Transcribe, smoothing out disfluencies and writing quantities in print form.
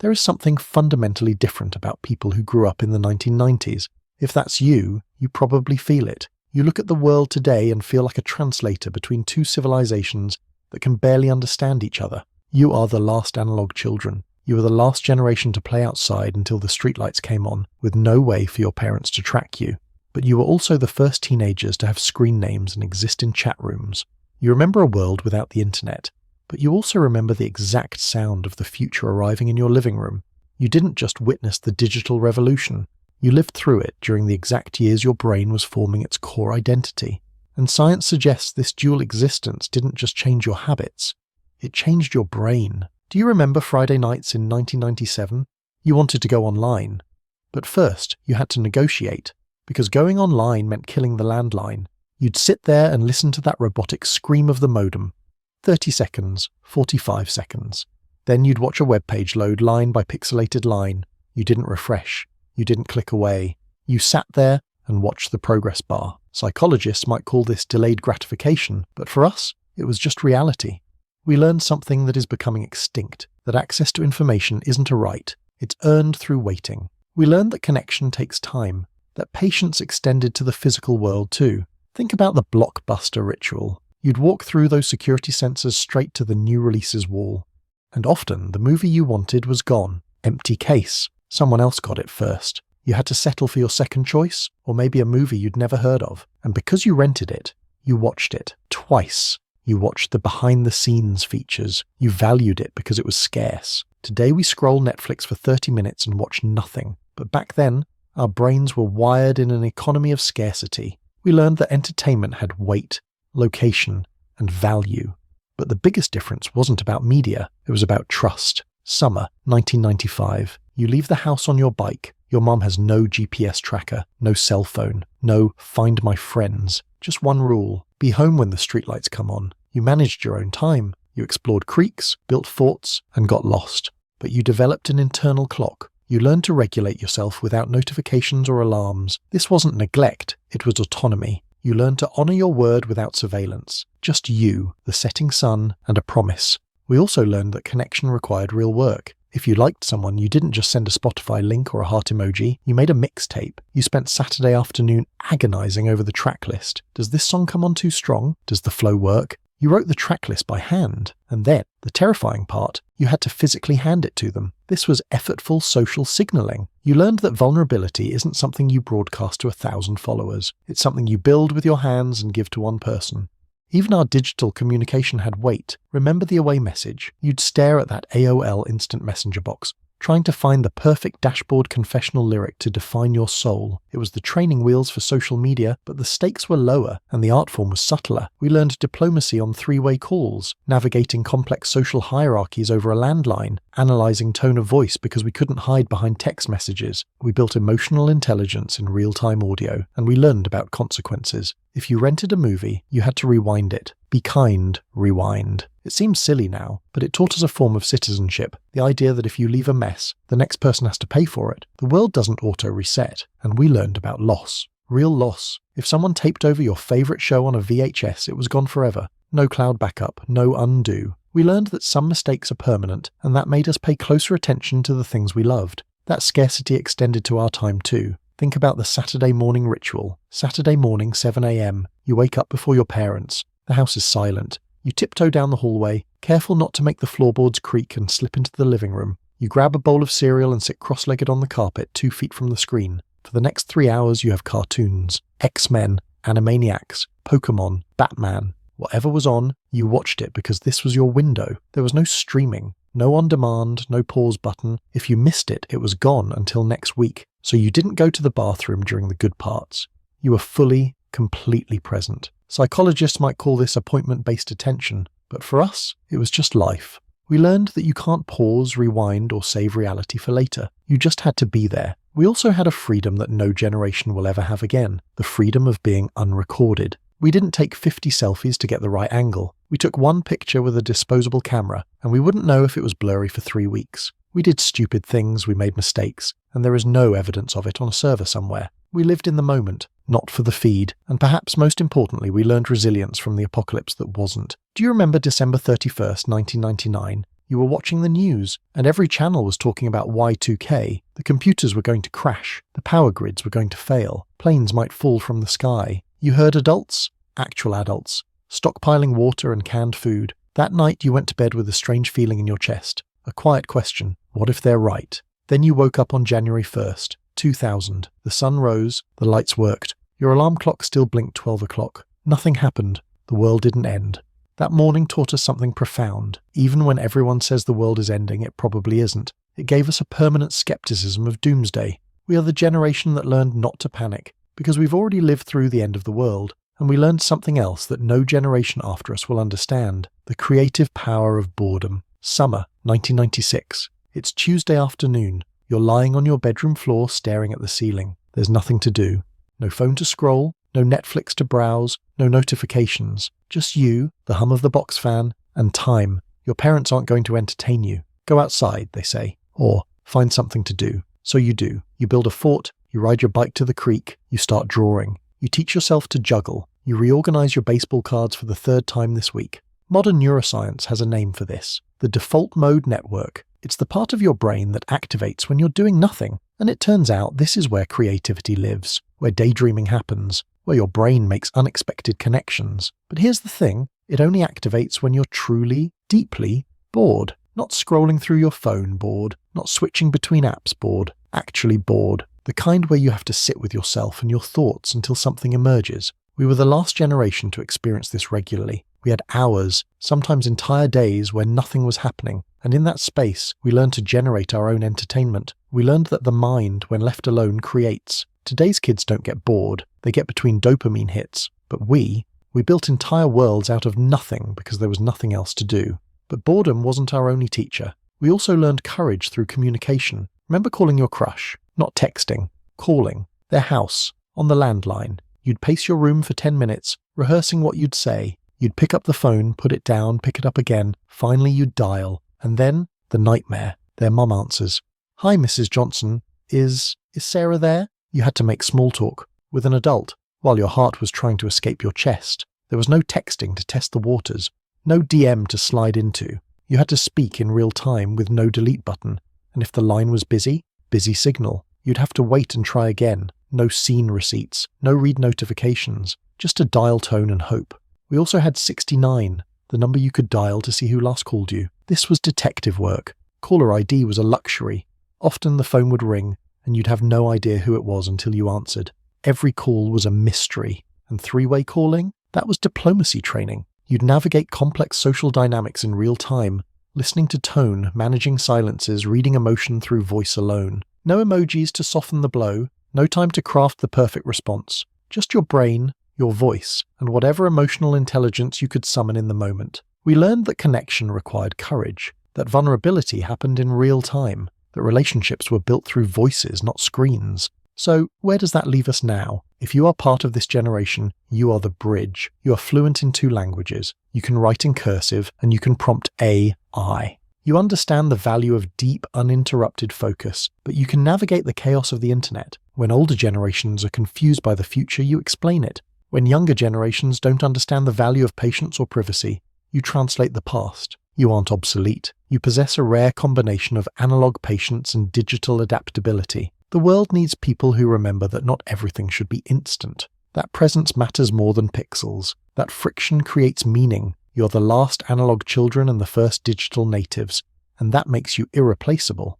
There is something fundamentally different about people who grew up in the 1990s. If that's you, you probably feel it. You look at the world today and feel like a translator between two civilizations that can barely understand each other. You are the last analog children. You were the last generation to play outside until the streetlights came on, with no way for your parents to track you. But you were also the first teenagers to have screen names and exist in chat rooms. You remember a world without the internet, but you also remember the exact sound of the future arriving in your living room. You didn't just witness the digital revolution. You lived through it during the exact years your brain was forming its core identity. And science suggests this dual existence didn't just change your habits, it changed your brain. Do you remember Friday nights in 1997? You wanted to go online. But first, you had to negotiate, because going online meant killing the landline. You'd sit there and listen to that robotic scream of the modem. 30 seconds, 45 seconds. Then you'd watch a web page load line by pixelated line. You didn't refresh. You didn't click away. You sat there and watched the progress bar. Psychologists might call this delayed gratification, but for us, it was just reality. We learned something that is becoming extinct, that access to information isn't a right, it's earned through waiting. We learned that connection takes time, that patience extended to the physical world too. Think about the Blockbuster Ritual. You'd walk through those security sensors straight to the new releases wall. And often, the movie you wanted was gone. Empty case. Someone else got it first. You had to settle for your second choice, or maybe a movie you'd never heard of. And because you rented it, you watched it twice. You watched the behind-the-scenes features. You valued it because it was scarce. Today we scroll Netflix for 30 minutes and watch nothing. But back then, our brains were wired in an economy of scarcity. We learned that entertainment had weight, location, and value. But the biggest difference wasn't about media, it was about trust. Summer, 1995. You leave the house on your bike. Your mom has no GPS tracker, no cell phone, no find my friends. Just one rule, be home when the streetlights come on. You managed your own time. You explored creeks, built forts, and got lost. But you developed an internal clock. You learned to regulate yourself without notifications or alarms. This wasn't neglect, it was autonomy. You learned to honor your word without surveillance. Just you, the setting sun, and a promise. We also learned that connection required real work. If you liked someone, you didn't just send a Spotify link or a heart emoji, you made a mixtape. You spent Saturday afternoon agonizing over the track list. Does this song come on too strong? Does the flow work? You wrote the track list by hand. And then, the terrifying part, you had to physically hand it to them. This was effortful social signaling. You learned that vulnerability isn't something you broadcast to 1,000 followers. It's something you build with your hands and give to one person. Even our digital communication had weight. Remember the away message? You'd stare at that AOL instant messenger box, trying to find the perfect dashboard confessional lyric to define your soul. It was the training wheels for social media, but the stakes were lower and the art form was subtler. We learned diplomacy on three-way calls, navigating complex social hierarchies over a landline, analyzing tone of voice because we couldn't hide behind text messages. We built emotional intelligence in real-time audio, and we learned about consequences. If you rented a movie, you had to rewind it. Be kind, rewind. It seems silly now, but it taught us a form of citizenship, the idea that if you leave a mess, the next person has to pay for it. The world doesn't auto-reset, and we learned about loss. Real loss. If someone taped over your favourite show on a VHS, it was gone forever. No cloud backup, no undo. We learned that some mistakes are permanent, and that made us pay closer attention to the things we loved. That scarcity extended to our time too. Think about the Saturday morning ritual. Saturday morning, 7 a.m. You wake up before your parents. The house is silent. You tiptoe down the hallway, careful not to make the floorboards creak and slip into the living room. You grab a bowl of cereal and sit cross-legged on the carpet 2 feet from the screen. For the next 3 hours you have cartoons, X-Men, Animaniacs, Pokemon, Batman. Whatever was on, you watched it because this was your window. There was no streaming, no on-demand, no pause button. If you missed it, it was gone until next week. So you didn't go to the bathroom during the good parts. You were fully, completely present. Psychologists might call this appointment-based attention, but for us, it was just life. We learned that you can't pause, rewind, or save reality for later. You just had to be there. We also had a freedom that no generation will ever have again, the freedom of being unrecorded. We didn't take 50 selfies to get the right angle. We took one picture with a disposable camera, and we wouldn't know if it was blurry for 3 weeks. We did stupid things, we made mistakes, and there is no evidence of it on a server somewhere. We lived in the moment, not for the feed, and perhaps most importantly, we learned resilience from the apocalypse that wasn't. Do you remember December 31st, 1999? You were watching the news, and every channel was talking about Y2K. The computers were going to crash, the power grids were going to fail, planes might fall from the sky. You heard adults, actual adults, stockpiling water and canned food. That night you went to bed with a strange feeling in your chest, a quiet question, what if they're right? Then you woke up on January 1st, 2000. The sun rose, the lights worked. Your alarm clock still blinked 12 o'clock. Nothing happened. The world didn't end. That morning taught us something profound. Even when everyone says the world is ending, it probably isn't. It gave us a permanent skepticism of doomsday. We are the generation that learned not to panic, because we've already lived through the end of the world, and we learned something else that no generation after us will understand: the creative power of boredom. Summer, 1996. It's Tuesday afternoon. You're lying on your bedroom floor staring at the ceiling. There's nothing to do. No phone to scroll, no Netflix to browse, no notifications. Just you, the hum of the box fan, and time. Your parents aren't going to entertain you. Go outside, they say, or find something to do. So you do. You build a fort, you ride your bike to the creek, you start drawing. You teach yourself to juggle. You reorganize your baseball cards for the third time this week. Modern neuroscience has a name for this: the default mode network. It's the part of your brain that activates when you're doing nothing. And it turns out this is where creativity lives, where daydreaming happens, where your brain makes unexpected connections. But here's the thing, it only activates when you're truly, deeply bored. Not scrolling through your phone bored, not switching between apps bored, actually bored. The kind where you have to sit with yourself and your thoughts until something emerges. We were the last generation to experience this regularly. We had hours, sometimes entire days, where nothing was happening. And in that space, we learned to generate our own entertainment. We learned that the mind, when left alone, creates. Today's kids don't get bored. They get between dopamine hits. But we built entire worlds out of nothing because there was nothing else to do. But boredom wasn't our only teacher. We also learned courage through communication. Remember calling your crush? Not texting. Calling. Their house. On the landline. You'd pace your room for 10 minutes, rehearsing what you'd say. You'd pick up the phone, put it down, pick it up again. Finally you'd dial. And then, the nightmare. Their mum answers. Hi, Mrs. Johnson. Is Sarah there? You had to make small talk with an adult while your heart was trying to escape your chest. There was no texting to test the waters. No DM to slide into. You had to speak in real time with no delete button. And if the line was busy, busy signal. You'd have to wait and try again. No scene receipts. No read notifications. Just a dial tone and hope. We also had 69, the number you could dial to see who last called you. This was detective work. Caller ID was a luxury. Often the phone would ring, and you'd have no idea who it was until you answered. Every call was a mystery. And three-way calling? That was diplomacy training. You'd navigate complex social dynamics in real time, listening to tone, managing silences, reading emotion through voice alone. No emojis to soften the blow, no time to craft the perfect response. Just your brain, your voice, and whatever emotional intelligence you could summon in the moment. We learned that connection required courage, that vulnerability happened in real time, that relationships were built through voices, not screens. So, where does that leave us now? If you are part of this generation, you are the bridge. You are fluent in 2 languages. You can write in cursive, and you can prompt AI. You understand the value of deep, uninterrupted focus, but you can navigate the chaos of the internet. When older generations are confused by the future, you explain it. When younger generations don't understand the value of patience or privacy, you translate the past. You aren't obsolete. You possess a rare combination of analog patience and digital adaptability. The world needs people who remember that not everything should be instant. That presence matters more than pixels. That friction creates meaning. You're the last analog children and the first digital natives, and that makes you irreplaceable.